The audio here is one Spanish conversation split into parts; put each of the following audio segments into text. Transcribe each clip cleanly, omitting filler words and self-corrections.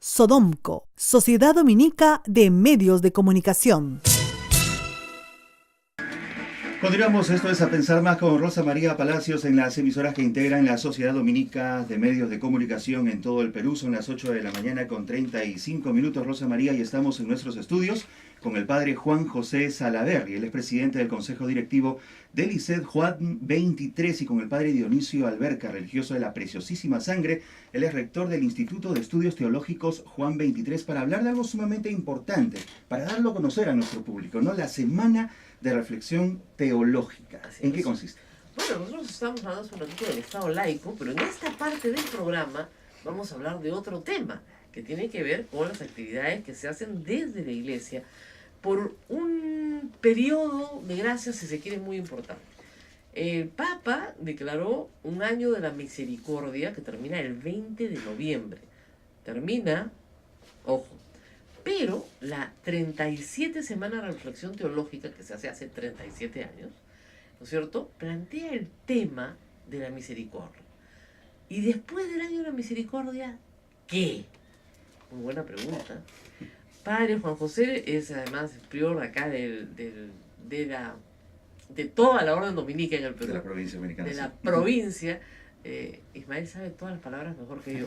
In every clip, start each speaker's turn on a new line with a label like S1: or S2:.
S1: Sodomco, Sociedad Dominica de Medios de Comunicación.
S2: Continuamos, esto es A Pensar Más con Rosa María Palacios en las emisoras que integran la Sociedad Dominica de Medios de Comunicación en todo el Perú. Son las 8 de la mañana con 35 minutos, Rosa María, y estamos en nuestros estudios con el padre Juan José Salaverry. Él es presidente del Consejo Directivo del ICED Juan 23, y con el padre Dionisio Alberca, religioso de la Preciosísima Sangre. Él es rector del Instituto de Estudios Teológicos Juan 23, para hablar de algo sumamente importante, para darlo a conocer a nuestro público, ¿no? La Semana de Reflexión Teológica. ¿En qué consiste?
S3: Bueno, nosotros estamos hablando hace un ratito del Estado laico, pero en esta parte del programa vamos a hablar de otro tema que tiene que ver con las actividades que se hacen desde la Iglesia por un periodo de gracia, si se quiere, muy importante. El Papa declaró un año de la misericordia que termina el 20 de noviembre. Termina, ojo, pero la 37 Semana de Reflexión Teológica, que se hace 37 años, ¿no es cierto?, plantea el tema de la misericordia. Y después del año de la misericordia, ¿qué? Muy buena pregunta. Padre Juan José es además prior acá de toda la orden dominica en el Perú.
S2: De la provincia dominicana.
S3: De la provincia. Ismael sabe todas las palabras mejor que yo.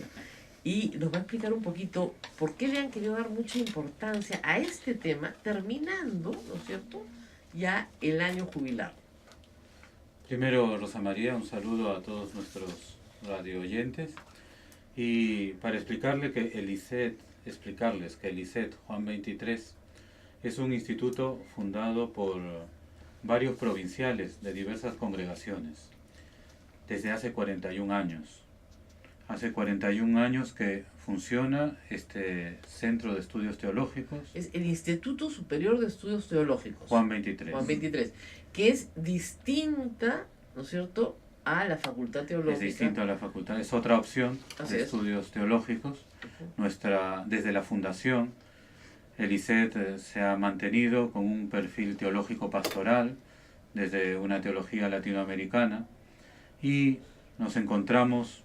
S3: Y nos va a explicar un poquito por qué le han querido dar mucha importancia a este tema, terminando, ¿no es cierto?, ya el año jubilar.
S4: Primero, Rosa María, un saludo a todos nuestros radio oyentes. Y para explicarles que el ICED Juan 23 es un instituto fundado por varios provinciales de diversas congregaciones desde hace 41 años. Hace 41 años que funciona este Centro de Estudios Teológicos.
S3: Es el Instituto Superior de Estudios Teológicos.
S4: Juan 23.
S3: Juan 23, que es distinta, ¿no es cierto?, a la Facultad Teológica.
S4: Es distinta a la facultad, es otra opción de estudios teológicos. Desde la fundación, el ICED se ha mantenido con un perfil teológico pastoral, desde una teología latinoamericana, y nos encontramos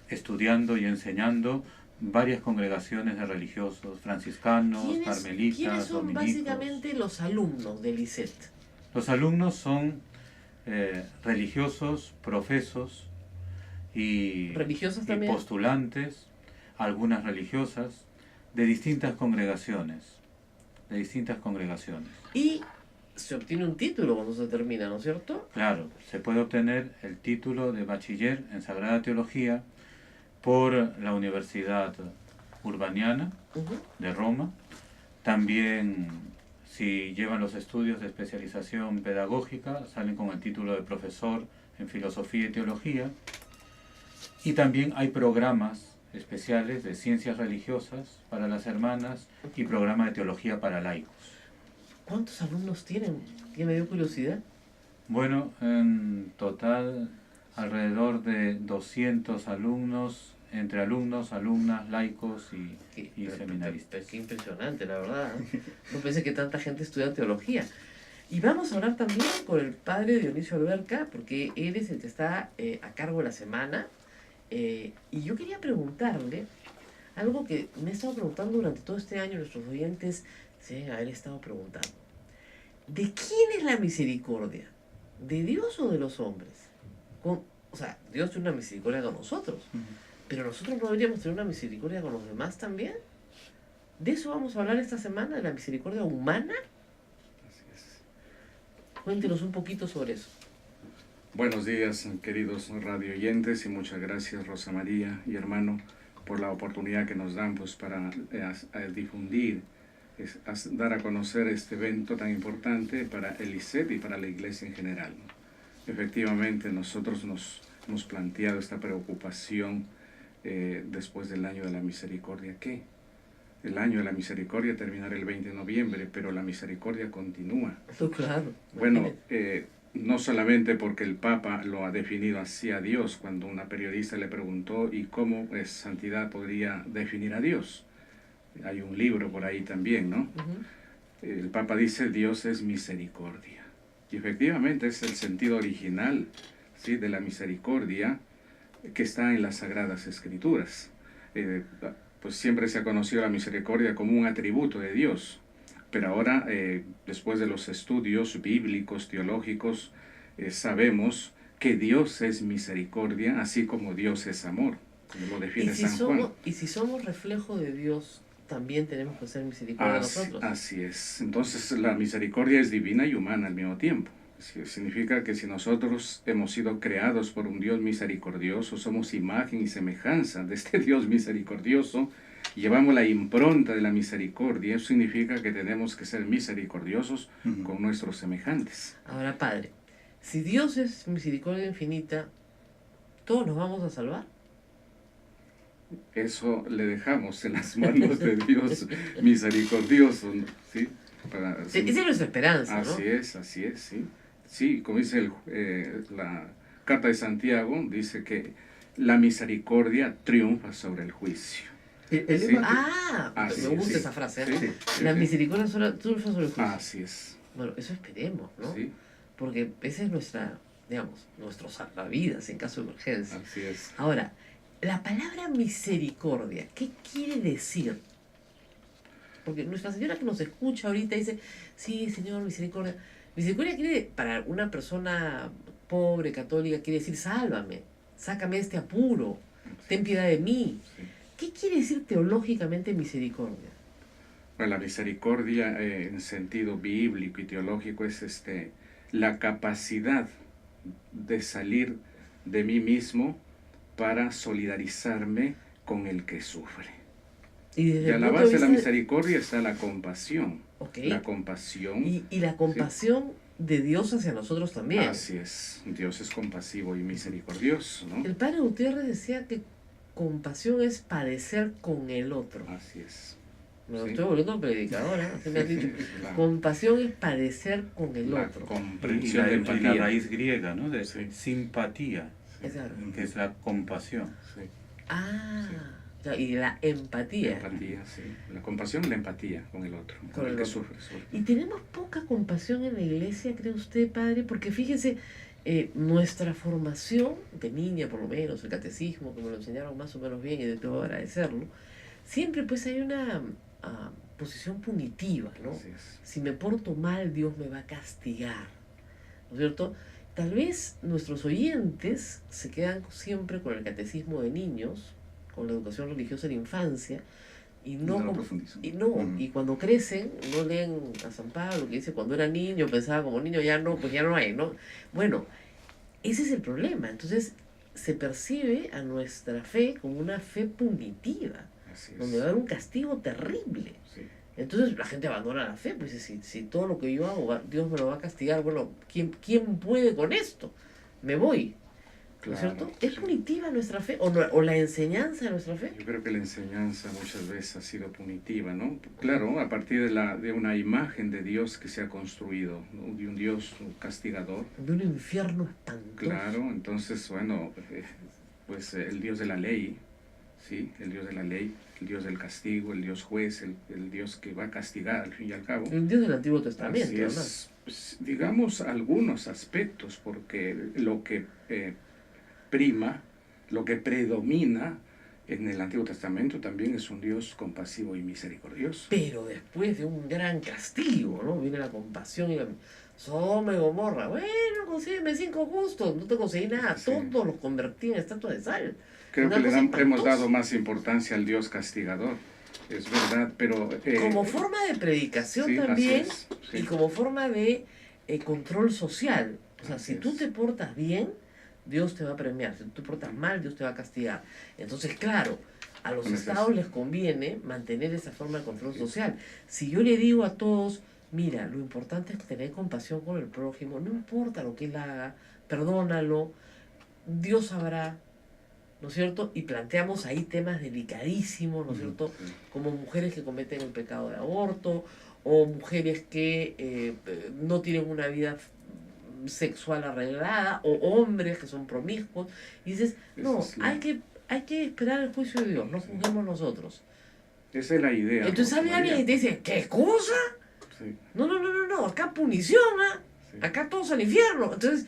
S4: estudiando y enseñando varias congregaciones de religiosos, franciscanos, carmelitas,
S3: ¿quiénes son
S4: dominicos?
S3: Básicamente los alumnos del ICED?
S4: Los alumnos son religiosos, profesos y postulantes, algunas religiosas, de distintas congregaciones.
S3: Y se obtiene un título cuando se termina, ¿no es cierto?
S4: Claro, se puede obtener el título de bachiller en Sagrada Teología por la Universidad Urbaniana de Roma. También, si llevan los estudios de especialización pedagógica, salen con el título de profesor en Filosofía y Teología. Y también hay programas especiales de ciencias religiosas para las hermanas y programa de teología para laicos.
S3: ¿Cuántos alumnos tienen? ¿Qué me dio curiosidad?
S4: Bueno, en total alrededor de 200 alumnos, entre alumnos, alumnas, laicos y seminaristas.
S3: Qué impresionante, la verdad, ¿eh? No pensé que tanta gente estudia teología. Y vamos a hablar también con el padre Dionisio Alberca, porque él es el que está a cargo de la semana. Y yo quería preguntarle algo que me he estado preguntando durante todo este año. Nuestros oyentes se deben haber estado preguntando: ¿de quién es la misericordia? ¿De Dios o de los hombres? O sea, Dios tiene una misericordia con nosotros, pero nosotros no deberíamos tener una misericordia con los demás también. ¿De eso vamos a hablar esta semana, de la misericordia humana?
S5: Así es.
S3: Cuéntenos un poquito sobre eso.
S5: Buenos días, queridos radio oyentes, y muchas gracias, Rosa María y hermano, por la oportunidad que nos dan pues, para difundir, dar a conocer este evento tan importante para el ICED y para la Iglesia en general, ¿no? Efectivamente, nosotros nos hemos planteado esta preocupación después del año de la misericordia. ¿Qué? El año de la misericordia terminará el 20 de noviembre, pero la misericordia continúa.
S3: Claro.
S5: Bueno, no solamente porque el Papa lo ha definido así a Dios, cuando una periodista le preguntó ¿y cómo santidad podría definir a Dios? Hay un libro por ahí también, ¿no? El Papa dice Dios es misericordia. Y efectivamente es el sentido original, ¿sí?, de la misericordia que está en las Sagradas Escrituras. pues siempre se ha conocido la misericordia como un atributo de Dios. Pero ahora, después de los estudios bíblicos, teológicos, sabemos que Dios es misericordia, así como Dios es amor, como lo define San Juan.
S3: Y si somos reflejo de Dios, también tenemos que ser misericordia nosotros.
S5: Así es. Entonces la misericordia es divina y humana al mismo tiempo. Significa que si nosotros hemos sido creados por un Dios misericordioso, somos imagen y semejanza de este Dios misericordioso, llevamos la impronta de la misericordia, eso significa que tenemos que ser misericordiosos con nuestros semejantes.
S3: Ahora, Padre, si Dios es misericordia infinita, ¿todos nos vamos a salvar?
S5: Eso le dejamos en las manos de Dios misericordioso, ¿sí?
S3: Esa es nuestra esperanza, ¿no?
S5: Así es, sí. Sí, como dice la Carta de Santiago, dice que la misericordia triunfa sobre el juicio.
S3: Me gusta esa frase, ¿no? La misericordia triunfa sobre el juicio.
S5: Así es.
S3: Bueno, eso esperemos, ¿no?
S5: Sí.
S3: Porque esa es nuestro salvavidas en caso de emergencia.
S5: Así es.
S3: Ahora, la palabra misericordia, ¿qué quiere decir? Porque Nuestra Señora que nos escucha ahorita dice, sí, Señor, misericordia. Misericordia quiere, para una persona pobre, católica, quiere decir, sálvame, sácame de este apuro, ten piedad de mí.
S5: Sí.
S3: ¿Qué quiere decir teológicamente misericordia?
S5: Bueno, la misericordia en sentido bíblico y teológico es la capacidad de salir de mí mismo para solidarizarme con el que sufre. Y a la base de la misericordia está la compasión.
S3: Okay.
S5: La compasión.
S3: Y la compasión de Dios hacia nosotros también.
S5: Así es. Dios es compasivo y misericordioso, ¿no?
S3: El padre Gutiérrez decía que compasión es padecer con el otro.
S5: Así es.
S3: Me lo estoy volviendo predicadora, así me has dicho. Compasión es padecer con el otro.
S5: Comprensión de
S4: Y
S5: empatía.
S4: la raíz griega, ¿no? De simpatía,
S3: Claro.
S4: que es la compasión.
S5: Sí.
S3: Y la empatía.
S5: La empatía, sí. La compasión y la empatía con el otro,
S3: Con el
S5: que
S3: otro.
S5: sufre.
S3: Y tenemos poca compasión en la iglesia, ¿cree usted, padre? Porque fíjese, nuestra formación, de niña por lo menos, el catecismo, que me lo enseñaron más o menos bien y de todo agradecerlo, siempre pues hay una posición punitiva, ¿no?
S5: Así es.
S3: Si me porto mal, Dios me va a castigar, ¿no es cierto? Tal vez nuestros oyentes se quedan siempre con el catecismo de niños, con la educación religiosa en infancia, y y cuando crecen no leen a San Pablo, que dice cuando era niño pensaba como niño, ya no, pues ya no hay, ¿no? Bueno, ese es el problema. Entonces se percibe a nuestra fe como una fe punitiva, donde va a haber un castigo terrible.
S5: Sí.
S3: Entonces la gente abandona la fe, pues si todo lo que yo hago Dios me lo va a castigar, bueno, ¿quién puede con esto? Me voy. ¿No es cierto? ¿Es punitiva nuestra fe o la enseñanza de nuestra fe?
S5: Yo creo que la enseñanza muchas veces ha sido punitiva, ¿no? Claro, a partir de una imagen de Dios que se ha construido, ¿no? De un Dios castigador.
S3: De un infierno espantoso.
S5: Claro, entonces, bueno, pues el Dios de la ley, ¿sí? El Dios de la ley, el Dios del castigo, el Dios juez, el Dios que va a castigar al fin y al cabo.
S3: El Dios del Antiguo Testamento,
S5: Así es, pues, digamos algunos aspectos, porque lo que prima, lo que predomina en el Antiguo Testamento también es un Dios compasivo y misericordioso.
S3: Pero después de un gran castigo, ¿no? Viene la compasión y la... Sodoma y Gomorra, bueno, consígueme 5 justos, no te conseguí nada, sí. Todos los convertí en estatuas de sal.
S5: Creo que hemos dado más importancia al Dios castigador, es verdad, pero...
S3: como forma de predicación sí, también, sí. Y como forma de control social. O sea, si tú te portas bien, Dios te va a premiar. Si tú te portas mal, Dios te va a castigar. Entonces, claro, a los estados les conviene mantener esa forma de control social. Si yo le digo a todos, mira, lo importante es tener compasión con el prójimo, no importa lo que él haga, perdónalo, Dios sabrá, ¿no es cierto? Y planteamos ahí temas delicadísimos, ¿no es cierto? Como mujeres que cometen el pecado de aborto, o mujeres que no tienen una vida sexual arreglada, o hombres que son promiscuos, y dices, no, hay que esperar el juicio de Dios, no juzguemos nosotros.
S5: Esa es la idea.
S3: Entonces sale alguien y te dice, ¿qué cosa? Sí. No, acá punición, ¿eh? Sí. Acá todos al infierno. Entonces,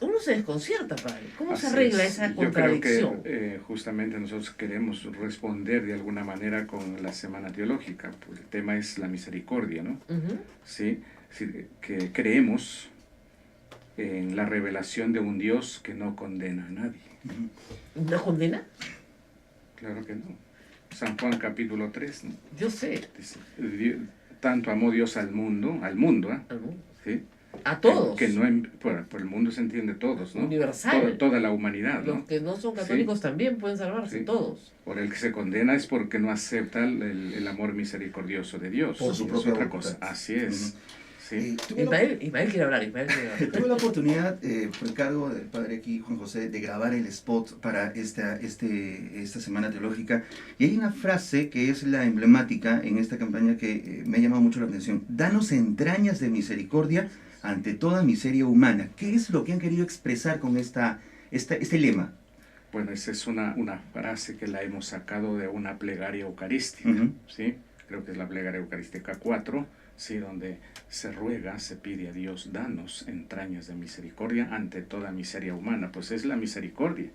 S3: uno se desconcierta, padre. ¿Cómo se
S5: Así
S3: arregla
S5: es.
S3: esa
S5: Yo creo
S3: contradicción?
S5: que justamente nosotros queremos responder de alguna manera con la Semana Teológica. Pues el tema es la misericordia, ¿no?
S3: Ujú.
S5: Sí, sí, que creemos en la revelación de un Dios que no condena a nadie.
S3: ¿No condena?
S5: Claro que no. San Juan capítulo 3, ¿no?
S3: Yo sé.
S5: Dice, tanto amó Dios al mundo, ¿ah?
S3: Al mundo.
S5: ¿Sí?
S3: A todos.
S5: Que no, por el mundo se entiende todos, ¿no?
S3: Universal.
S5: Toda la humanidad,
S3: Los
S5: ¿no?
S3: que no son católicos también pueden salvarse,
S5: Sí.
S3: todos.
S5: Por el que se condena es porque no acepta el amor misericordioso de Dios.
S2: Por su
S5: Es
S2: propia
S5: otra
S2: voluntad.
S5: cosa. Así es. Sí.
S3: Ismael quiere hablar,
S2: Tuve la oportunidad, por encargo del padre aquí, Juan José, de grabar el spot para esta Semana Teológica. Y hay una frase que es la emblemática en esta campaña que me ha llamado mucho la atención. Danos entrañas de misericordia ante toda miseria humana. ¿Qué es lo que han querido expresar con este lema?
S5: Bueno, esa es una frase que la hemos sacado de una plegaria eucarística,
S2: Ujú.
S5: ¿sí? Creo que es la plegaria eucarística 4, ¿sí? Donde se ruega, se pide a Dios, danos entrañas de misericordia ante toda miseria humana. Pues es la misericordia,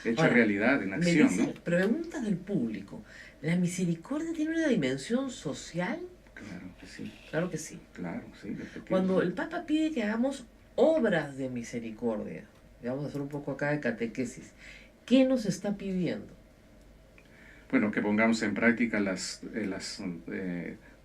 S5: hecha
S3: Ahora,
S5: realidad en acción, ¿no?
S3: Pregunta del público. ¿La misericordia tiene una dimensión social?
S5: Claro que sí,
S3: Claro que sí.
S5: claro, sí. efectivamente.
S3: Cuando el Papa pide que hagamos obras de misericordia, y vamos a hacer un poco acá de catequesis, ¿qué nos está pidiendo?
S5: Bueno, que pongamos en práctica las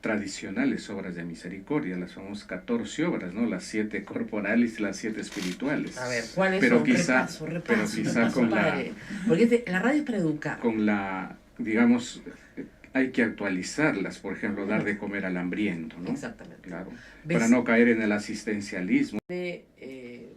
S5: tradicionales obras de misericordia, las famosas 14 obras, ¿no? Las 7 corporales y las 7 espirituales.
S3: A ver, ¿cuáles
S5: Pero
S3: son?
S5: quizá,
S3: Repaso,
S5: pero quizá con
S3: padre. Porque la radio es para educar.
S5: con la, digamos, hay que actualizarlas, por ejemplo, dar de comer al hambriento, ¿no?
S3: Exactamente.
S5: Claro.
S3: ¿Ves?
S5: Para no caer en el asistencialismo.
S3: En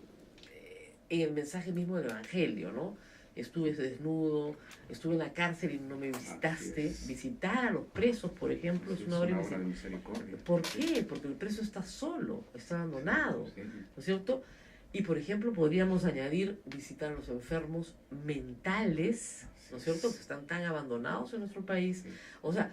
S3: el mensaje mismo del Evangelio, ¿no? Estuve desnudo, estuve en la cárcel y no me visitaste.
S5: es.
S3: Visitar a los presos, por ejemplo, es una obra de
S5: obra de
S3: misericordia.
S5: misericordia.
S3: ¿Por qué? Porque el preso está solo, está abandonado,
S5: Sí.
S3: ¿no es cierto? Y, por ejemplo, podríamos añadir visitar a los enfermos mentales, ¿no es cierto?, que están tan abandonados en nuestro país.
S5: Sí.
S3: O sea,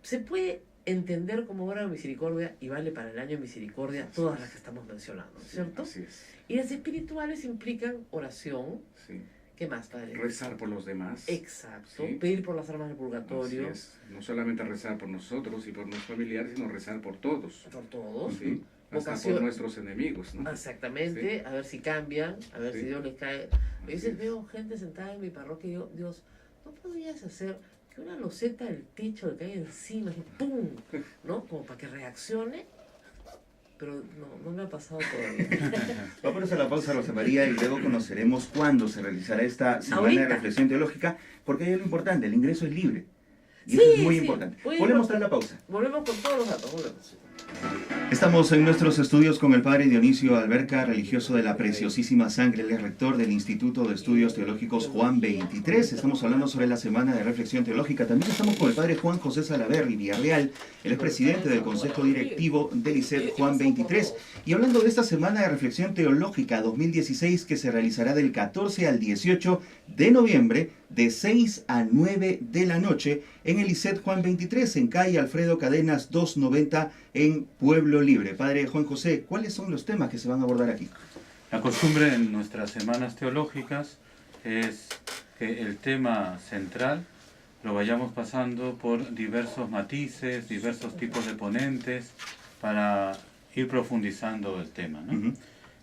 S3: se puede entender como obra de misericordia y vale para el año de misericordia
S5: Así
S3: todas
S5: es.
S3: las que estamos mencionando, ¿no es
S5: Sí,
S3: cierto?
S5: así es.
S3: Y las espirituales implican oración.
S5: Sí.
S3: ¿Qué más, padre?
S5: Rezar por los demás.
S3: Exacto.
S5: Sí.
S3: Pedir por las almas del purgatorio.
S5: Así es. No solamente rezar por nosotros y por nuestros familiares, sino rezar por todos.
S3: Por todos.
S5: Sí. Hasta
S3: Vocación.
S5: por nuestros enemigos, ¿no?
S3: Exactamente.
S5: Sí.
S3: A ver si cambian, a ver
S5: Sí.
S3: si Dios les cae. A veces
S5: Así es.
S3: veo gente sentada en mi parroquia y yo, Dios, ¿no podrías hacer que una loseta del techo le caiga encima, así, ¡pum! ¿No? Como para que reaccione. Pero no me ha pasado todavía.
S2: Vámonos a la pausa, Rosa María, y luego conoceremos cuándo se realizará esta semana
S3: Ahorita.
S2: de reflexión teológica, porque hay algo importante, el ingreso es libre. Y
S3: Sí,
S2: eso es muy
S3: sí,
S2: importante.
S3: muy
S2: Volvemos
S3: importante.
S2: tras la pausa.
S3: Volvemos con todos los datos. Volvemos.
S2: Estamos en nuestros estudios con el padre Dionisio Alberca, religioso de la Preciosísima Sangre, el rector del Instituto de Estudios Teológicos Juan 23. Estamos hablando sobre la Semana de Reflexión Teológica. También estamos con el padre Juan José Salaverry Villarreal, él es presidente del Consejo Directivo del ICET Juan 23. Y hablando de esta Semana de Reflexión Teológica 2016 que se realizará del 14 al 18 de noviembre, de 6 a 9 de la noche, en el ICET Juan 23, en calle Alfredo Cadenas 290, en Pueblo Libre. Padre Juan José, ¿cuáles son los temas que se van a abordar aquí?
S4: La costumbre en nuestras semanas teológicas es que el tema central lo vayamos pasando por diversos matices, diversos tipos de ponentes, para ir profundizando el tema, ¿no?
S2: Ujú.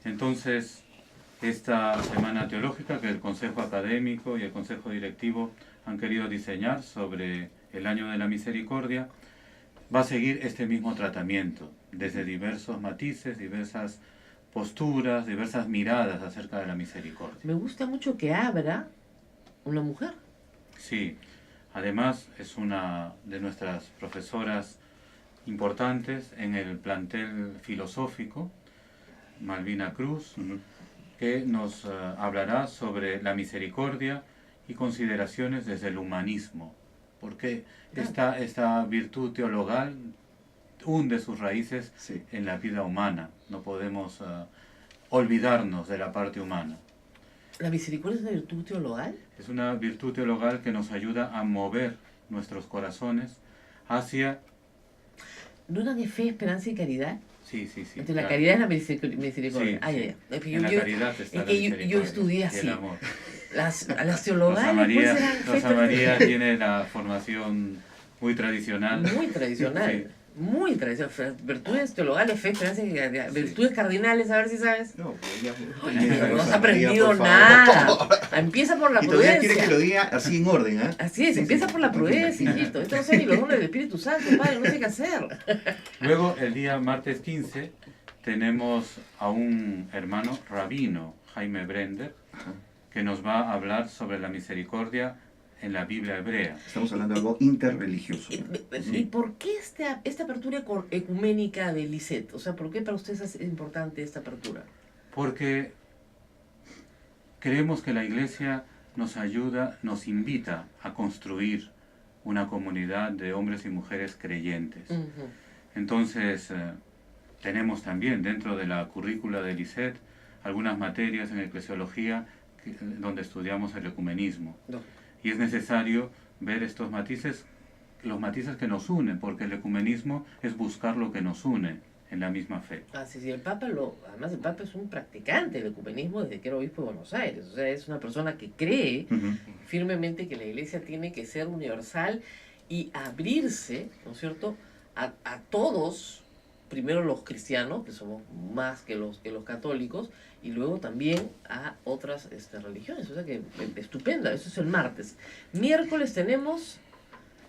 S4: Entonces, esta semana teológica que el Consejo Académico y el Consejo Directivo han querido diseñar sobre el Año de la Misericordia va a seguir este mismo tratamiento, desde diversos matices, diversas posturas, diversas miradas acerca de la misericordia.
S3: Me gusta mucho que abra una mujer.
S4: Sí, además es una de nuestras profesoras importantes en el plantel filosófico, Malvina Cruz,
S2: Ujú.
S4: que nos hablará sobre la misericordia y consideraciones desde el humanismo, porque esta virtud teologal hunde sus raíces
S2: Sí.
S4: en la vida humana. No podemos olvidarnos de la parte humana.
S3: ¿La misericordia es una virtud teologal?
S4: Es una virtud teologal que nos ayuda a mover nuestros corazones hacia...
S3: ¿No eran de fe, esperanza y caridad?
S4: Sí, sí, sí.
S3: Entonces la
S4: claro.
S3: caridad es la misericordia.
S4: Sí,
S3: Ah,
S4: sí.
S3: ya, ya. Es que
S4: En la
S3: yo-
S4: caridad está
S3: es
S4: la
S3: que yo
S4: misericordia
S3: estudié
S4: y
S3: así.
S4: el amor.
S3: A las
S4: Rosa
S3: teologales pues
S4: María,
S3: eran
S4: Rosa María tiene la formación muy tradicional.
S3: muy tradicional. Muy tradicional. Virtudes teologales, fe, esperanza y caridad.
S4: Sí.
S3: Virtudes cardinales, a ver si sabes.
S2: No, pues ya.
S3: Oye, no has
S2: Rosa María,
S3: aprendido
S2: por favor.
S3: nada. Empieza por la
S2: Y todavía quiere
S3: prudencia.
S2: que lo diga así en orden, ¿ah?
S3: Así es,
S2: Sí,
S3: empieza
S2: sí,
S3: por la
S2: no te
S3: prudencia,
S2: imaginas.
S3: hijito. Esto no son ni los dones del Espíritu Santo, padre, no sé qué hacer.
S4: Luego, el día martes 15, tenemos a un hermano rabino, Jaime Brender, que nos va a hablar sobre la misericordia en la Biblia hebrea.
S2: Estamos hablando de algo interreligioso.
S3: ¿Y por qué esta apertura ecuménica de Lisette? O sea, ¿por qué para ustedes es importante esta apertura?
S4: Porque creemos que la Iglesia nos ayuda, nos invita a construir una comunidad de hombres y mujeres creyentes.
S3: Ujú.
S4: Entonces, tenemos también dentro de la currícula de Lisette algunas materias en eclesiología donde estudiamos el ecumenismo.
S3: No.
S4: Y es necesario ver estos matices, los matices que nos unen, porque el ecumenismo es buscar lo que nos une en la misma fe.
S3: Ah, sí, sí, además el Papa es un practicante del ecumenismo desde que era obispo de Buenos Aires. O sea, es una persona que cree
S2: Ujú.
S3: firmemente que la Iglesia tiene que ser universal y abrirse, ¿no es cierto?, a todos, primero los cristianos, que somos más que los católicos, y luego también a otras religiones. O sea que estupenda, eso es el martes. Miércoles tenemos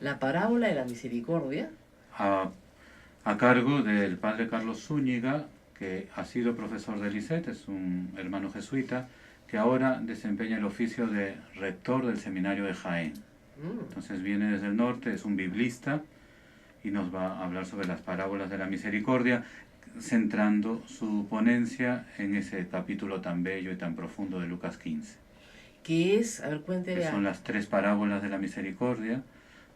S3: la parábola de la misericordia.
S4: A cargo del padre Carlos Zúñiga, que ha sido profesor de Lisette, es un hermano jesuita, que ahora desempeña el oficio de rector del seminario de Jaén. Entonces viene desde el norte, es un biblista y nos va a hablar sobre las parábolas de la misericordia, centrando su ponencia en ese capítulo tan bello y tan profundo de Lucas 15.
S3: Que es, a ver, cuéntele.
S4: Que son las tres parábolas de la misericordia,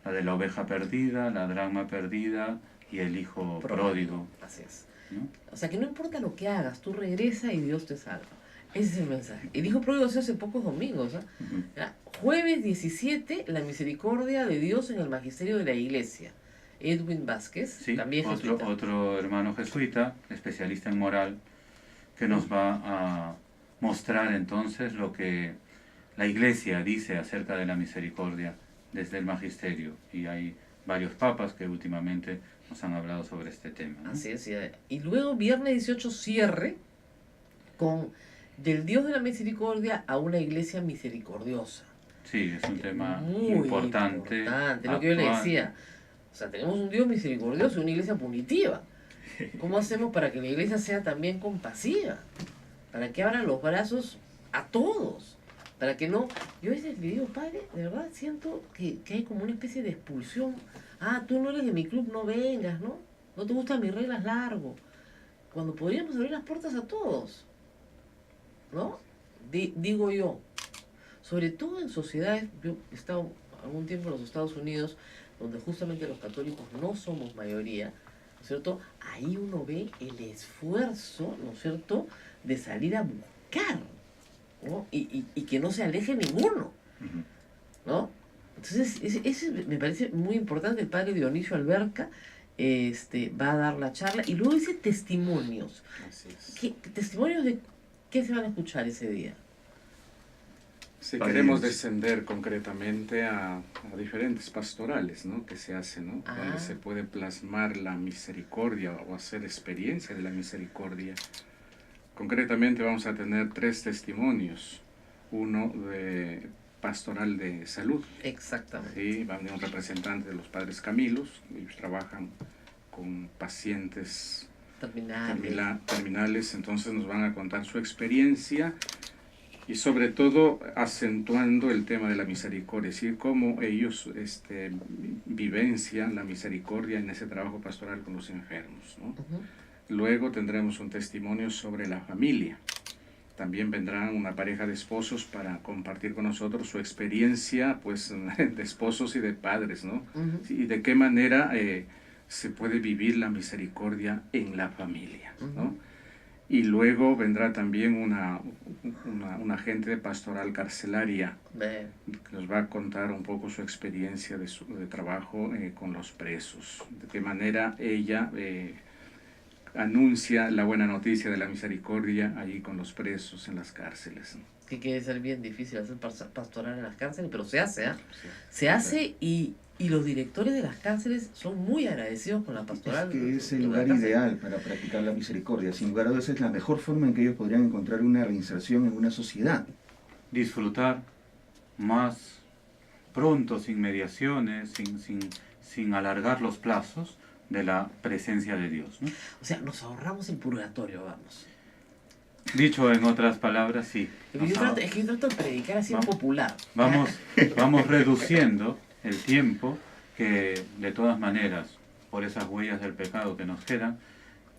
S4: la de la oveja perdida, la dracma perdida y el hijo pródigo.
S3: Así es.
S4: ¿No?
S3: O sea que no importa lo que hagas, tú regresa y Dios te salva. Ese es el mensaje. El hijo pródigo se hace pocos domingos. ¿Eh?
S2: Ujú.
S3: Jueves 17, la misericordia de Dios en el magisterio de la iglesia. Edwin Vázquez,
S4: Sí,
S3: también jesuita.
S4: otro hermano jesuita, especialista en moral, que nos va a mostrar entonces lo que la Iglesia dice acerca de la misericordia desde el magisterio. Y hay varios papas que últimamente nos han hablado sobre este tema, ¿no?
S3: Así es. Y luego viernes 18 cierre con del Dios de la misericordia a una iglesia misericordiosa.
S4: Sí, es un tema
S3: Muy
S4: importante.
S3: lo que yo le
S4: actual.
S3: decía. O sea, tenemos un Dios misericordioso y una iglesia punitiva. ¿Cómo hacemos para que la iglesia sea también compasiva? Para que abra los brazos a todos. Para que no... Yo a veces le digo, padre, de verdad siento que hay como una especie de expulsión. Ah, tú no eres de mi club, no vengas, ¿no? No te gustan mis reglas, largo. Cuando podríamos abrir las puertas a todos. ¿No? Digo yo. Sobre todo en sociedades... Yo he estado algún tiempo en los Estados Unidos, donde justamente los católicos no somos mayoría, ¿no es cierto? Ahí uno ve el esfuerzo, ¿no es cierto?, de salir a buscar, ¿no? Y que no se aleje ninguno,
S2: Ujú.
S3: ¿no? Entonces, ese me parece muy importante. El padre Dionisio Alberca va a dar la charla, y luego dice testimonios.
S5: Así es.
S3: ¿Testimonios de qué se van a escuchar ese día?
S5: Sí,
S2: Padre
S5: queremos
S2: Dionisio.
S5: descender concretamente a diferentes pastorales, ¿no?, que se hacen, ¿no?,
S3: Ah.
S5: donde se puede plasmar la misericordia o hacer experiencia de la misericordia. Concretamente vamos a tener 3 testimonios, uno de pastoral de salud,
S3: Exactamente.
S5: ¿sí? Va a venir un representante de los padres Camilos, ellos trabajan con pacientes terminales, entonces nos van a contar su experiencia y sobre todo acentuando el tema de la misericordia, es decir, cómo ellos vivencian la misericordia en ese trabajo pastoral con los enfermos, ¿no?
S3: Ujú.
S5: Luego tendremos un testimonio sobre la familia. También vendrán una pareja de esposos para compartir con nosotros su experiencia, pues, de esposos y de padres, ¿no?
S3: Ujú.
S5: Sí, y de qué manera se puede vivir la misericordia en la familia, ¿no?
S3: Ujú.
S5: Y luego vendrá también una agente pastoral carcelaria
S3: Ve.
S5: que nos va a contar un poco su experiencia de trabajo con los presos, de qué manera ella anuncia la buena noticia de la misericordia allí con los presos en las cárceles.
S3: Que quiere ser bien difícil hacer pastoral en las cárceles, pero se hace, ¿ah?
S5: Sí,
S3: Se hace y los directores de las cárceles son muy agradecidos con la pastoral.
S2: Es que es el
S3: de la
S2: lugar
S3: cárcel.
S2: ideal para practicar la misericordia. Sin lugar a dudas es la mejor forma en que ellos podrían encontrar una reinserción en una sociedad.
S4: Disfrutar más pronto, sin mediaciones, sin alargar los plazos de la presencia de Dios, ¿no?
S3: O sea, nos ahorramos el purgatorio, vamos.
S4: Dicho en otras palabras, sí.
S3: Pero es que yo trato de predicar así en
S4: Vamos.
S3: popular.
S4: Vamos reduciendo el tiempo que, de todas maneras, por esas huellas del pecado que nos quedan,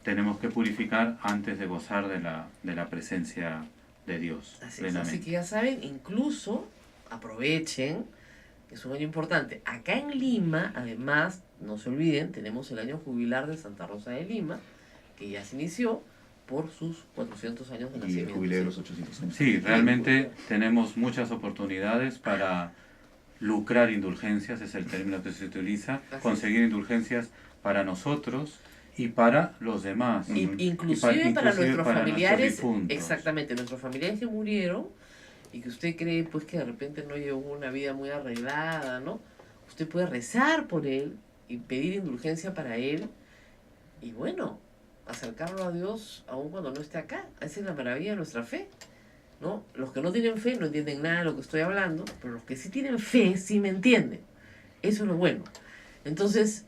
S4: tenemos que purificar antes de gozar de la presencia de Dios
S3: Así es,
S4: plenamente.
S3: así que ya saben, incluso aprovechen, que es un año importante. Acá en Lima, además, no se olviden, tenemos el año jubilar de Santa Rosa de Lima, que ya se inició por sus 400 años de
S2: Y el
S3: nacimiento.
S2: jubileo de
S3: ¿sí?
S2: los 800 años.
S4: Sí, realmente tenemos muchas oportunidades para lucrar indulgencias, es el término que se utiliza,
S3: Así
S4: conseguir indulgencias para nosotros y para los demás.
S3: Y,
S2: Ujú.
S3: inclusive para nuestros familiares,
S4: difuntos.
S3: exactamente, nuestros familiares que murieron y que usted cree pues que de repente no llevó una vida muy arreglada, ¿no? Usted puede rezar por él y pedir indulgencia para él y bueno, acercarlo a Dios aun cuando no esté acá. Esa es la maravilla de nuestra fe, ¿no? Los que no tienen fe no entienden nada de lo que estoy hablando, pero los que sí tienen fe sí me entienden. Eso es lo bueno. Entonces,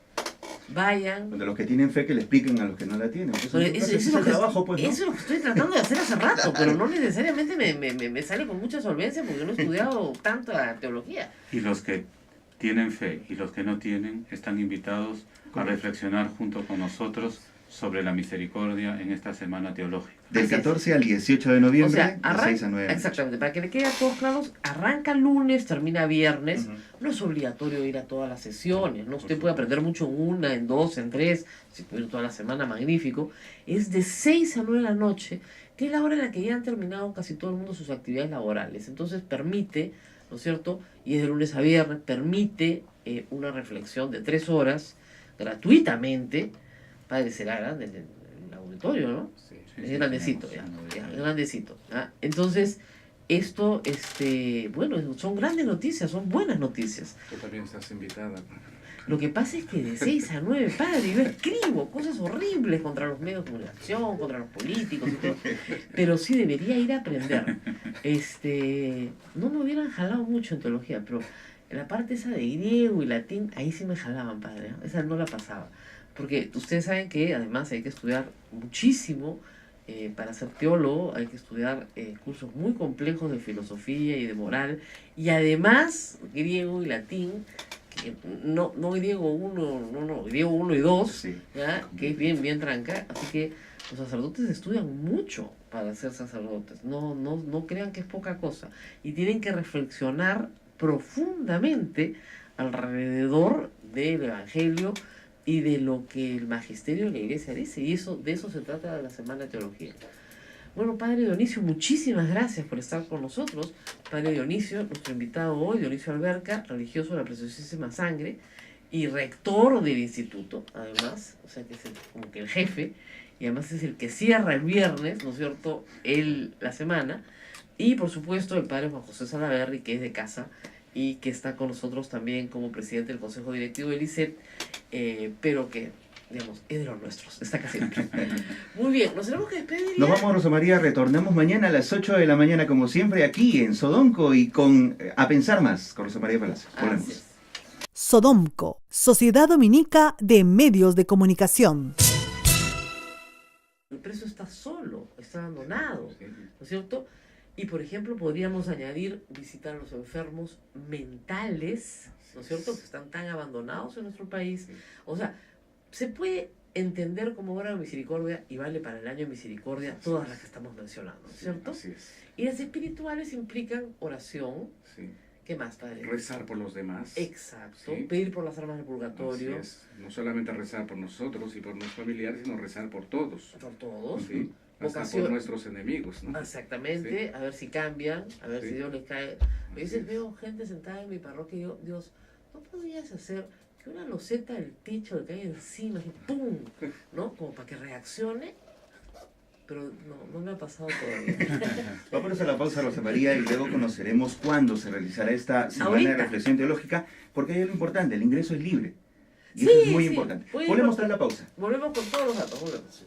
S3: vayan.
S2: Donde los que tienen fe que le expliquen a los que no la tienen. Pues,
S3: Eso,
S2: en todo caso,
S3: eso
S2: ese
S3: es lo
S2: el
S3: que,
S2: trabajo, pues, ¿no?
S3: eso es lo que estoy tratando de hacer hace rato, pero no necesariamente me sale con mucha solvencia porque no he estudiado tanta teología.
S4: Y los que tienen fe y los que no tienen están invitados a reflexionar junto con nosotros sobre la misericordia en esta semana teológica.
S2: Del
S3: Así es.
S2: 14 al 18 de noviembre,
S3: O sea,
S2: de 6 a 9.
S3: exactamente, para que le quede a todos claros, arranca lunes, termina viernes.
S2: Ujú.
S3: No es obligatorio ir a todas las sesiones, ¿no? Usted puede aprender mucho en una, en dos, en tres, si puede ir toda la semana, magnífico. Es de 6 a 9 de la noche, que es la hora en la que ya han terminado casi todo el mundo sus actividades laborales. Entonces permite, ¿no es cierto? Y es de lunes a viernes, permite una reflexión de 3 horas, gratuitamente. Padre, será grande el auditorio, ¿no?
S5: Sí.
S3: Es grandecito,
S4: tenemos
S3: ya,
S4: un
S3: ya,
S4: auditorio.
S3: grandecito. ¿Ah? Entonces, esto, bueno, son grandes noticias, son buenas noticias.
S5: Tú también estás invitada.
S3: Lo que pasa es que de 6 a 9, padre, yo escribo cosas horribles contra los medios de comunicación, contra los políticos y todo, pero sí debería ir a aprender. No me hubieran jalado mucho en teología, pero en la parte esa de griego y latín, ahí sí me jalaban, padre, ¿no? Esa no la pasaba. Porque ustedes saben que además hay que estudiar muchísimo para ser teólogo, hay que estudiar cursos muy complejos de filosofía y de moral, y además griego y latín, que no griego 1, no, griego 1 y 2,
S2: Sí.
S3: ¿ya? Que es bien tranca, así que los sacerdotes estudian mucho para ser sacerdotes, no crean que es poca cosa, y tienen que reflexionar profundamente alrededor del Evangelio y de lo que el magisterio de la iglesia dice, y de eso se trata de la Semana de Teología. Bueno, Padre Dionisio, muchísimas gracias por estar con nosotros. Padre Dionisio, nuestro invitado hoy, Dionisio Alberca, religioso de la Preciosísima Sangre y rector del instituto, además, o sea que es como que el jefe, y además es el que cierra el viernes, ¿no es cierto?, la semana, y por supuesto el Padre Juan José Salaverry, que es de casa y que está con nosotros también como presidente del Consejo Directivo del ICET, pero que, digamos, es de los nuestros, está acá siempre. Muy bien, nos tenemos que despedir.
S2: Nos
S3: ya.
S2: vamos, Rosa María, retornamos mañana a las 8 de la mañana, como siempre, aquí en Sodonco y con A Pensar Más, con Rosa María Palacios. Volvemos.
S3: Así es.
S1: Sodomco, Sociedad Dominica de Medios de Comunicación.
S3: El preso está solo, está abandonado,
S5: Sí.
S3: ¿no es cierto? Y por ejemplo podríamos añadir visitar a los enfermos mentales, ¿no es cierto? Que están tan abandonados en nuestro país.
S5: Sí.
S3: O sea, se puede entender como obra de misericordia y vale para el año de misericordia todas las que estamos mencionando, ¿no es cierto?
S5: Así es.
S3: Y las espirituales implican oración.
S5: Sí.
S3: ¿Qué más, padre?
S5: Rezar por los demás.
S3: Exacto.
S5: Sí.
S3: Pedir por las almas del purgatorio.
S5: Así es. No solamente rezar por nosotros y por nuestros familiares, sino rezar por todos.
S3: Por todos.
S5: Sí. Hasta
S3: Vocación.
S5: por nuestros enemigos, ¿no?
S3: Exactamente, a ver si cambian, a ver
S5: Sí.
S3: si Dios les cae. A
S5: Así
S3: veces
S5: es.
S3: veo gente sentada en mi parroquia y yo, Dios, ¿no podrías hacer que una loseta del techo le cae encima, así, ¡pum! ¿No? Como para que reaccione. Pero no me ha pasado todavía.
S2: Vamos a la pausa, Rosa María, y luego conoceremos cuándo se realizará esta semana
S3: Ahorita.
S2: de reflexión teológica, porque hay algo importante, el ingreso es libre. Y
S3: Sí,
S2: eso es muy
S3: sí.
S2: importante.
S3: Muy
S2: Volvemos tras
S3: importante.
S2: la pausa.
S3: Volvemos con todos los datos, volvemos.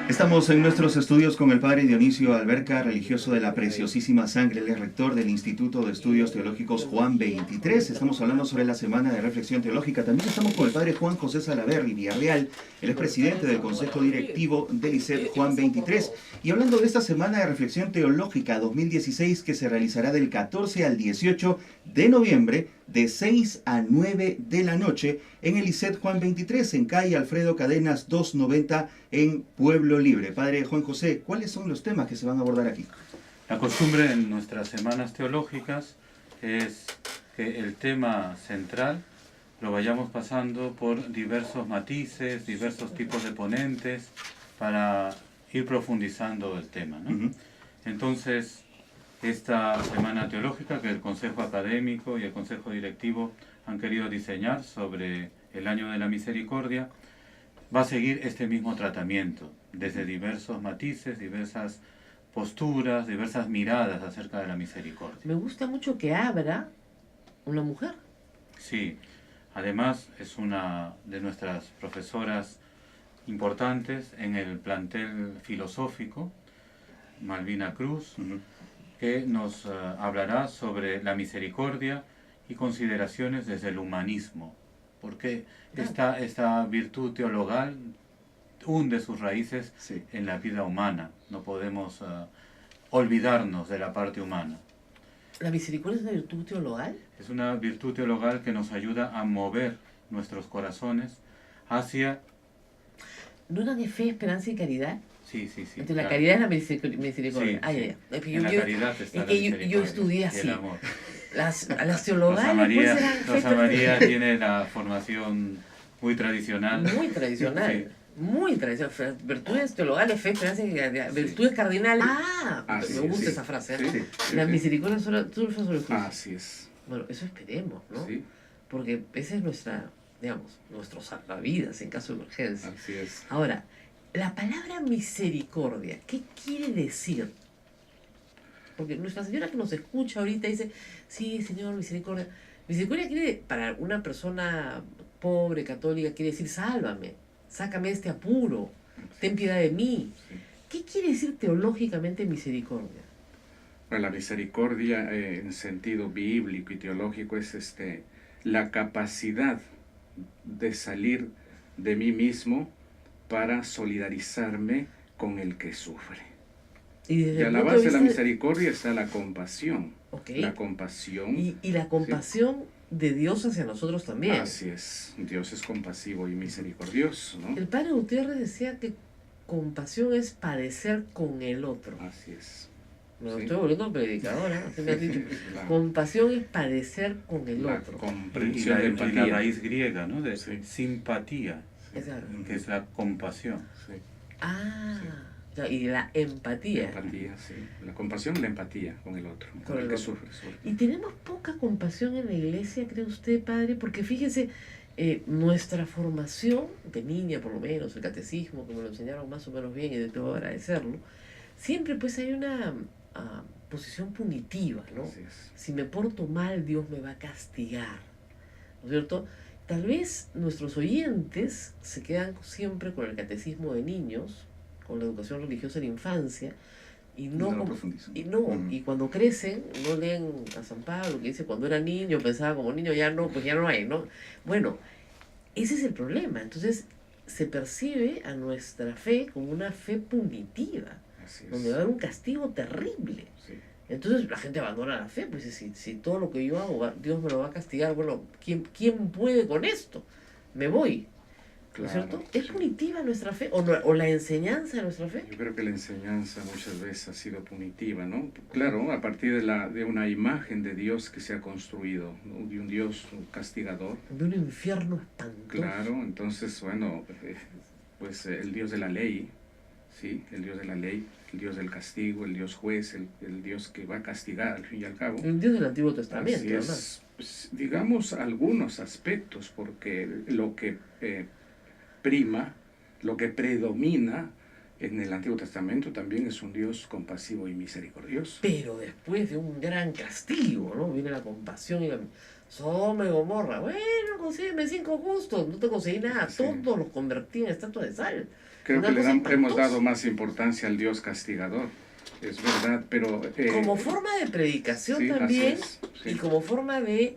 S2: Estamos en nuestros estudios con el padre Dionisio Alberca, religioso de la Preciosísima Sangre, él es rector del Instituto de Estudios Teológicos Juan 23. Estamos hablando sobre la Semana de Reflexión Teológica. También estamos con el padre Juan José Salaverry Villarreal, él es presidente del Consejo Directivo del ICET Juan 23. Y hablando de esta Semana de Reflexión Teológica 2016 que se realizará del 14 al 18 de noviembre, de 6 a 9 de la noche, en el ICET Juan 23, en calle Alfredo Cadenas 290, en Pueblo Libre. Padre Juan José, ¿cuáles son los temas que se van a abordar aquí?
S4: La costumbre en nuestras semanas teológicas es que el tema central lo vayamos pasando por diversos matices, diversos tipos de ponentes, para ir profundizando el tema, ¿no?
S2: Ujú.
S4: Entonces, esta semana teológica que el Consejo Académico y el Consejo Directivo han querido diseñar sobre el Año de la Misericordia va a seguir este mismo tratamiento, desde diversos matices, diversas posturas, diversas miradas acerca de la misericordia.
S3: Me gusta mucho que abra una mujer.
S4: Sí, además es una de nuestras profesoras importantes en el plantel filosófico, Malvina Cruz, que nos hablará sobre la misericordia y consideraciones desde el humanismo, porque esta virtud teologal hunde sus raíces
S2: Sí.
S4: en la vida humana. No podemos olvidarnos de la parte humana.
S3: ¿La misericordia es una virtud teologal?
S4: Es una virtud teologal que nos ayuda a mover nuestros corazones hacia...
S3: ¿No eran de fe, esperanza y caridad?
S4: Sí, sí, sí.
S3: Entonces la
S4: claro.
S3: caridad es la misericordia.
S4: Sí,
S3: Ah,
S4: sí.
S3: ya, ya. Es que
S4: En la
S3: yo-
S4: caridad está
S3: es
S4: la
S3: que yo
S4: misericordia
S3: estudié
S4: y
S3: así.
S4: el amor.
S3: Las
S4: Rosa
S3: teologales
S4: María,
S3: pues eran fe,
S4: Rosa
S3: esperanza-
S4: María tiene la formación muy tradicional.
S3: Muy tradicional.
S4: Sí.
S3: Muy tradicional. Virtudes teologales, fe, esperanza y caridad. Virtudes cardinales. Ah,
S5: Así
S3: me
S5: es,
S3: gusta
S5: sí.
S3: esa frase. ¿eh?
S5: Sí, sí,
S3: La
S5: sí.
S3: misericordia surfa sobre el juicio.
S5: Así es.
S3: Bueno, eso esperemos, ¿no?
S5: Sí,
S3: Porque esa es nuestra, digamos, nuestro salvavidas en caso de emergencia.
S5: así es.
S3: Ahora, la palabra misericordia, ¿qué quiere decir? Porque Nuestra Señora que nos escucha ahorita dice, sí, Señor, misericordia. Misericordia quiere, para una persona pobre, católica, quiere decir, sálvame, sácame de este apuro, ten piedad de mí.
S5: Sí.
S3: ¿Qué quiere decir teológicamente misericordia?
S5: Bueno, la misericordia en sentido bíblico y teológico es la capacidad de salir de mí mismo para solidarizarme con el que sufre.
S3: Y desde
S5: Y a
S3: el
S5: la
S3: punto
S5: base de la
S3: vista-
S5: misericordia está la compasión.
S3: Ok.
S5: La compasión.
S3: Y la compasión de Dios hacia nosotros también.
S5: Así es. Dios es compasivo y misericordioso, ¿no?
S3: El padre Gutiérrez decía que compasión es padecer con el otro.
S5: Así es.
S3: Me lo
S5: Sí.
S3: estoy volviendo predicadora, así me has dicho.
S5: La-
S3: Compasión es padecer con el
S5: la
S3: otro.
S4: Y
S5: comprensión de
S4: la
S5: empatía.
S4: raíz griega, ¿no? De
S5: Sí.
S4: simpatía,
S3: Exacto.
S4: que es la compasión.
S5: Sí.
S3: Ah, ya, y la empatía.
S5: Empatía, sí. La compasión y la empatía con el otro,
S3: Con
S5: con el
S3: el
S5: que
S3: otro.
S5: sufre.
S3: Y tenemos poca compasión en la iglesia, ¿cree usted, padre? Porque fíjese, nuestra formación de niña, por lo menos, el catecismo, que me lo enseñaron más o menos bien y debo agradecerlo, siempre pues hay una posición punitiva, ¿no?
S5: Así es.
S3: Si me porto mal, Dios me va a castigar, ¿no es cierto? Tal vez nuestros oyentes se quedan siempre con el catecismo de niños, con la educación religiosa en la infancia, y no,
S2: No lo
S3: con-
S2: profundizan.
S3: y no,
S2: Ujú.
S3: y cuando crecen no leen a San Pablo, que dice cuando era niño pensaba como niño, ya no, pues ya no hay, ¿no? Bueno, ese es el problema. Entonces se percibe a nuestra fe como una fe punitiva,
S5: Así es.
S3: donde va a haber un castigo terrible.
S5: Sí.
S3: Entonces la gente abandona la fe, pues si todo lo que yo hago, Dios me lo va a castigar, bueno, ¿quién puede con esto? Me voy, ¿no es
S5: Claro,
S3: cierto? ¿Es
S5: sí.
S3: punitiva nuestra fe o la enseñanza de nuestra fe?
S5: Yo creo que la enseñanza muchas veces ha sido punitiva, ¿no? Claro, a partir de una imagen de Dios que se ha construido, ¿no? De un Dios castigador.
S3: De un infierno espantoso.
S5: Claro, entonces, bueno, pues el Dios de la ley, ¿sí? El Dios de la ley, el Dios del castigo, el Dios juez, el Dios que va a castigar al fin y al cabo.
S3: El Dios del Antiguo Testamento,
S5: Así
S3: además.
S5: es, pues, digamos algunos aspectos, porque lo que prima, lo que predomina en el Antiguo Testamento también es un Dios compasivo y misericordioso.
S3: Pero después de un gran castigo, ¿no? Viene la compasión y la... Sodoma y Gomorra, bueno, consígueme 5 justos, no te conseguí nada,
S5: Sí.
S3: todos los convertí en estatua de sal.
S5: Creo
S3: Una
S5: que
S3: cosa
S5: hemos
S3: espantosa.
S5: dado más importancia al Dios castigador, es verdad, pero...
S3: Como forma de predicación
S5: sí, así
S3: también
S5: es, sí.
S3: y como forma de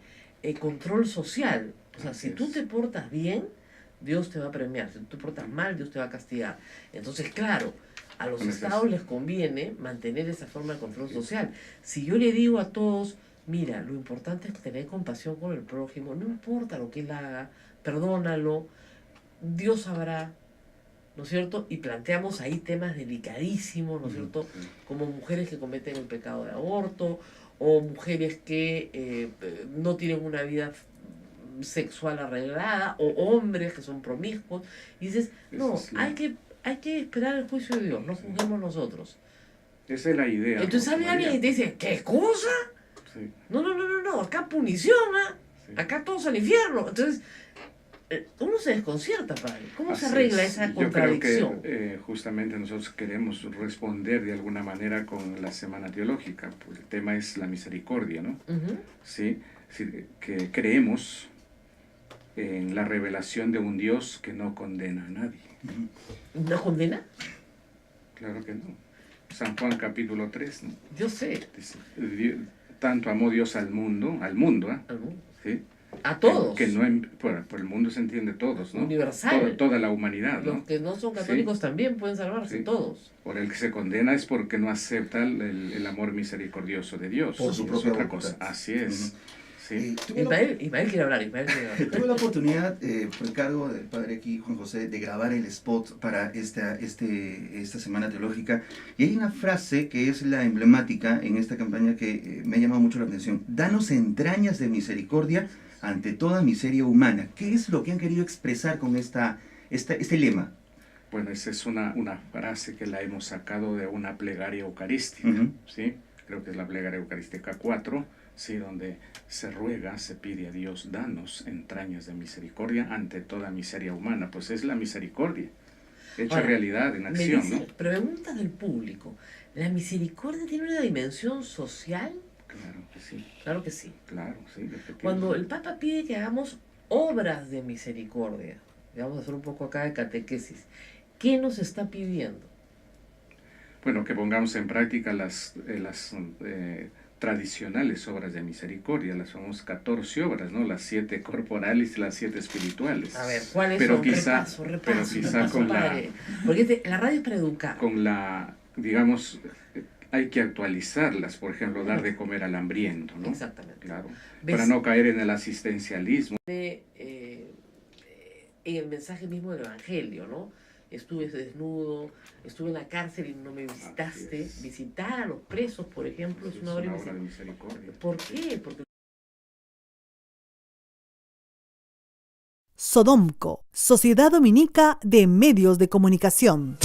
S3: control social. O sea,
S5: Así
S3: si tú
S5: es.
S3: te portas bien, Dios te va a premiar. Si tú te portas mal, Dios te va a castigar. Entonces, claro, a los
S5: Con esas-
S3: estados les conviene mantener esa forma de control
S5: Sí.
S3: social. Si yo le digo a todos, mira, lo importante es tener compasión con el prójimo, no importa lo que él haga, perdónalo, Dios sabrá, ¿no es cierto? Y planteamos ahí temas delicadísimos, ¿no es cierto?
S5: Sí.
S3: Como mujeres que cometen el pecado de aborto, o mujeres que no tienen una vida sexual arreglada, o hombres que son promiscuos. Y dices, no,
S5: Esa es la-
S3: hay que esperar el juicio de Dios, no juzguemos nosotros.
S5: Esa es la idea.
S3: Entonces
S5: Rosa
S3: sale alguien
S5: María.
S3: y te dice, ¿qué cosa?
S5: Sí,
S3: No, acá punición, ¿ah?
S5: sí.
S3: Acá todos al infierno. Entonces, uno se desconcierta, padre. ¿Cómo se
S5: Así
S3: arregla
S5: es.
S3: esa
S5: Yo creo
S3: contradicción?
S5: que justamente nosotros queremos responder de alguna manera con la Semana Teológica. Pues el tema es la misericordia, ¿no?
S3: Ujú.
S5: Sí, sí, que creemos en la revelación de un Dios que no condena a nadie.
S3: ¿No condena?
S5: Claro que no. San Juan capítulo 3, ¿no?
S3: Yo sé.
S5: Dice, tanto amó Dios al mundo, ¿ah?
S3: Al mundo.
S5: ¿Sí?
S3: A todos.
S5: Que no, por el mundo se entiende todos, ¿no?
S3: Universal.
S5: Toda la humanidad,
S3: Los
S5: ¿no?
S3: que no son católicos también pueden salvarse,
S5: Sí.
S3: todos.
S5: Por el que se condena es porque no acepta el amor misericordioso de Dios.
S2: Por su
S5: Y es
S2: propia
S5: otra
S2: voluntad.
S5: cosa. Así es. Sí.
S3: Ismael quiere hablar,
S2: Tuve la oportunidad, por encargo del padre aquí, Juan José, de grabar el spot para esta Semana Teológica. Y hay una frase que es la emblemática en esta campaña que me ha llamado mucho la atención. Danos entrañas de misericordia ante toda miseria humana. ¿Qué es lo que han querido expresar con este lema?
S5: Bueno, esa es una frase que la hemos sacado de una plegaria eucarística,
S2: Ujú.
S5: ¿sí? Creo que es la plegaria eucarística 4, ¿sí? Donde se ruega, se pide a Dios, danos entrañas de misericordia ante toda miseria humana. Pues es la misericordia, hecha
S3: Ahora,
S5: realidad, en acción,
S3: me dice,
S5: ¿no?
S3: preguntas del público. ¿La misericordia tiene una dimensión social?
S5: Claro que sí,
S3: Claro que sí.
S5: claro, sí. efectivamente.
S3: Cuando el Papa pide que hagamos obras de misericordia, y vamos a hacer un poco acá de catequesis, ¿qué nos está pidiendo?
S5: Bueno, que pongamos en práctica las tradicionales obras de misericordia, las famosas 14 obras, ¿no? Las 7 corporales y las 7 espirituales.
S3: A ver, ¿cuáles
S5: Pero
S3: son?
S5: quizá-
S3: Repaso,
S5: pero quizá con la-
S3: padre. Porque la radio es para educar.
S5: Con la, digamos, hay que actualizarlas, por ejemplo, dar de comer al hambriento, ¿no?
S3: Exactamente.
S5: Claro.
S3: ¿Ves?
S5: Para no caer en el asistencialismo.
S3: En el mensaje mismo del Evangelio, ¿no? Estuve desnudo, estuve en la cárcel y no me visitaste.
S5: es.
S3: Visitar a los presos, por ejemplo, es una obra de
S5: obra de
S3: misericordia.
S5: misericordia.
S3: ¿Por qué? Porque
S1: Sodomco, Sociedad Dominica de Medios de Comunicación.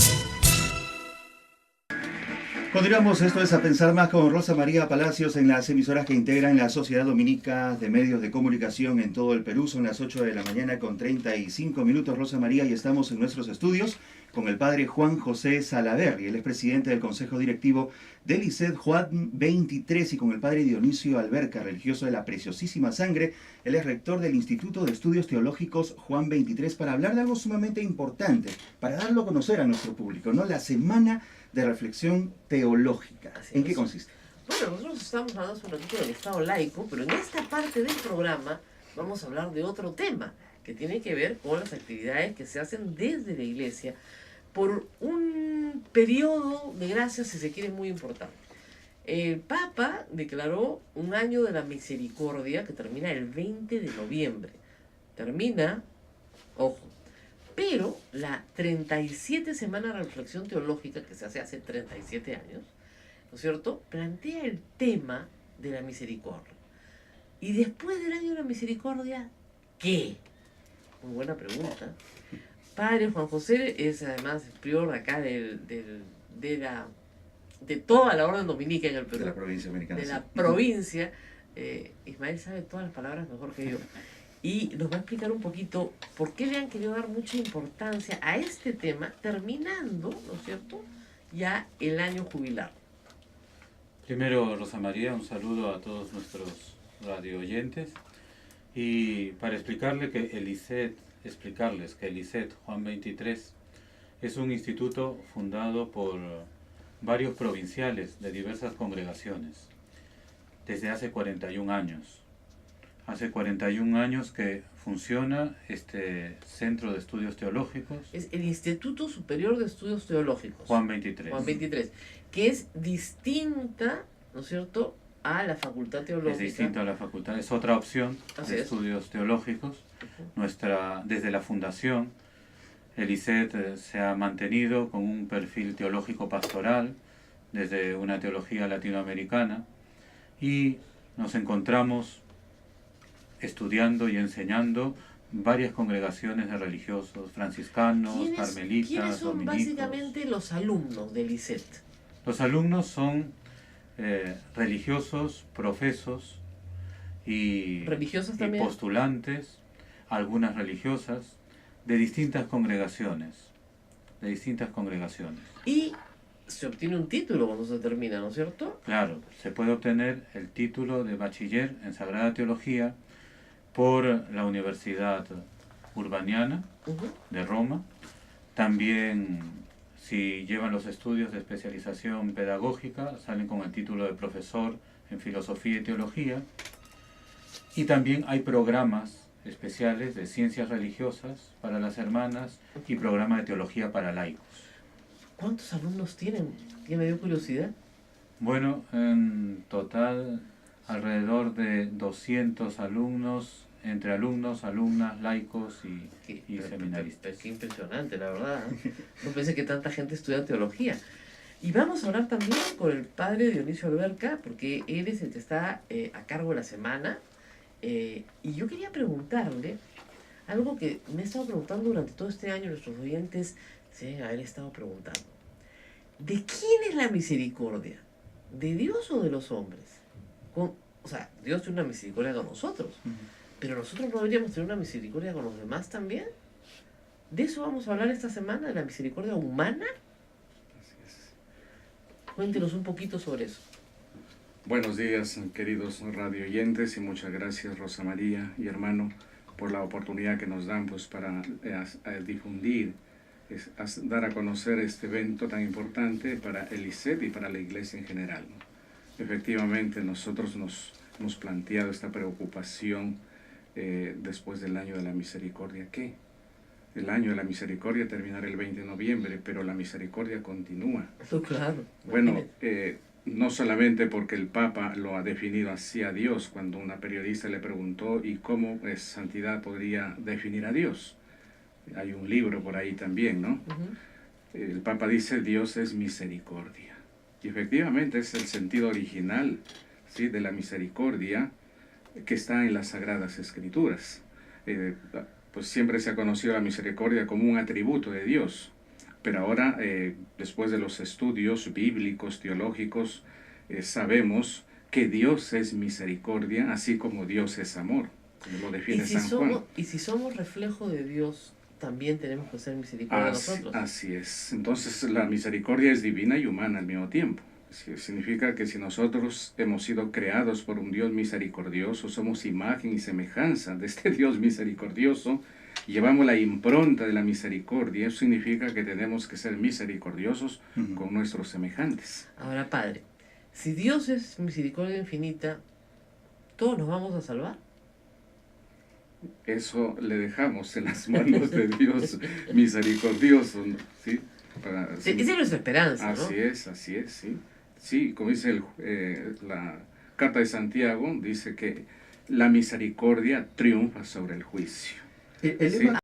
S2: Continuamos, esto es A Pensar Más con Rosa María Palacios en las emisoras que integran la Sociedad Dominica de Medios de Comunicación en todo el Perú. Son las 8 de la mañana con 35 minutos, Rosa María, y estamos en nuestros estudios con el padre Juan José Salaverry. Él es presidente del Consejo Directivo del ICED Juan 23 y con el padre Dionisio Alberca, religioso de la Preciosísima Sangre. Él es rector del Instituto de Estudios Teológicos Juan 23 para hablar de algo sumamente importante, para darlo a conocer a nuestro público, ¿no? La Semana de Reflexión Teológica.
S3: Así
S2: ¿En qué
S3: es.
S2: consiste?
S3: bueno, nosotros estamos hablando hace un ratito del Estado laico, pero en esta parte del programa vamos a hablar de otro tema que tiene que ver con las actividades que se hacen desde la Iglesia por un periodo de gracia, si se quiere, muy importante. El Papa declaró un año de la misericordia que termina el 20 de noviembre. Termina, ojo, pero la 37 Semana de Reflexión Teológica, que se hace 37 años, ¿no es cierto?, plantea el tema de la misericordia. Y después del año de la misericordia, ¿qué? Muy buena pregunta. Padre Juan José es además prior acá de la de toda la orden dominica en el Perú,
S2: De la provincia americana.
S3: de
S2: sí.
S3: la provincia. Ismael sabe todas las palabras mejor que yo. Y nos va a explicar un poquito por qué le han querido dar mucha importancia a este tema, terminando, ¿no es cierto?, ya el año jubilar.
S4: Primero, Rosa María, un saludo a todos nuestros radio oyentes. Y para explicarles que el ICET Juan 23 es un instituto fundado por varios provinciales de diversas congregaciones desde hace 41 años. Hace 41 años que funciona este Centro de Estudios Teológicos.
S3: Es el Instituto Superior de Estudios Teológicos.
S4: Juan 23.
S3: Juan 23, que es distinta, ¿no es cierto?, a la Facultad Teológica.
S4: Es distinto a la facultad, es otra opción
S3: Así
S4: de
S3: es.
S4: estudios teológicos. Desde la fundación, el ICET se ha mantenido con un perfil teológico pastoral, desde una teología latinoamericana, y nos encontramos estudiando y enseñando varias congregaciones de religiosos, franciscanos,
S3: ¿Quiénes
S4: carmelitas,
S3: son
S4: dominicos.
S3: básicamente los alumnos del ICET?
S4: Los alumnos son religiosos, profesos y
S3: ¿Religiosos
S4: y
S3: también?
S4: postulantes, algunas religiosas, de distintas congregaciones.
S3: Y se obtiene un título cuando se termina, ¿no es cierto?
S4: Claro, se puede obtener el título de bachiller en Sagrada Teología por la Universidad Urbaniana
S3: Ujú.
S4: de Roma. También, si llevan los estudios de especialización pedagógica, salen con el título de profesor en Filosofía y Teología. Y también hay programas especiales de ciencias religiosas para las hermanas y programa de teología para laicos.
S3: ¿Cuántos alumnos tienen? ¿Tiene me dio curiosidad?
S4: Bueno, en total alrededor de 200 alumnos, entre alumnos, alumnas, laicos y seminaristas.
S3: Qué impresionante, la verdad. No pensé que tanta gente estudia teología. Y vamos a hablar también con el padre Dionisio Alberca, porque él es el que está a cargo de la semana. Y yo quería preguntarle algo que me he estado preguntando durante todo este año, nuestros oyentes se deben haber estado preguntando. ¿De quién es la misericordia? ¿De Dios o de los hombres? O sea, Dios tiene una misericordia con nosotros, pero nosotros no deberíamos tener una misericordia con los demás también. ¿De eso vamos a hablar esta semana, de la misericordia humana?
S5: Así es.
S3: Cuéntenos un poquito sobre eso.
S5: Buenos días, queridos radio oyentes, y muchas gracias, Rosa María y hermano, por la oportunidad que nos dan pues, para difundir, dar a conocer este evento tan importante para el ICET y para la Iglesia en general, ¿no? Efectivamente, nosotros nos hemos planteado esta preocupación después del Año de la Misericordia. ¿Qué? El Año de la Misericordia terminará el 20 de noviembre, pero la misericordia continúa.
S3: Claro.
S5: Bueno, no solamente porque el Papa lo ha definido así a Dios, cuando una periodista le preguntó ¿y cómo santidad podría definir a Dios? Hay un libro por ahí también, ¿no? El Papa dice Dios es misericordia. Y efectivamente es el sentido original, ¿sí?, de la misericordia que está en las Sagradas Escrituras. Pues siempre se ha conocido la misericordia como un atributo de Dios. Pero ahora, después de los estudios bíblicos, teológicos, sabemos que Dios es misericordia, así como Dios es amor, como lo define San Juan.
S3: Y si somos reflejo de Dios, también tenemos que ser misericordia nosotros.
S5: Así es. Entonces, la misericordia es divina y humana al mismo tiempo. Significa que si nosotros hemos sido creados por un Dios misericordioso, somos imagen y semejanza de este Dios misericordioso, llevamos la impronta de la misericordia, eso significa que tenemos que ser misericordiosos con nuestros semejantes.
S3: Ahora, Padre, si Dios es misericordia infinita, ¿todos nos vamos a salvar?
S5: Eso le dejamos en las manos de Dios misericordioso, ¿no? ¿Sí?
S3: Esa es nuestra esperanza, ¿no?
S5: Así es, sí. Sí, como dice la Carta de Santiago, dice que la misericordia triunfa sobre el juicio.
S2: El
S5: Sí.
S2: lema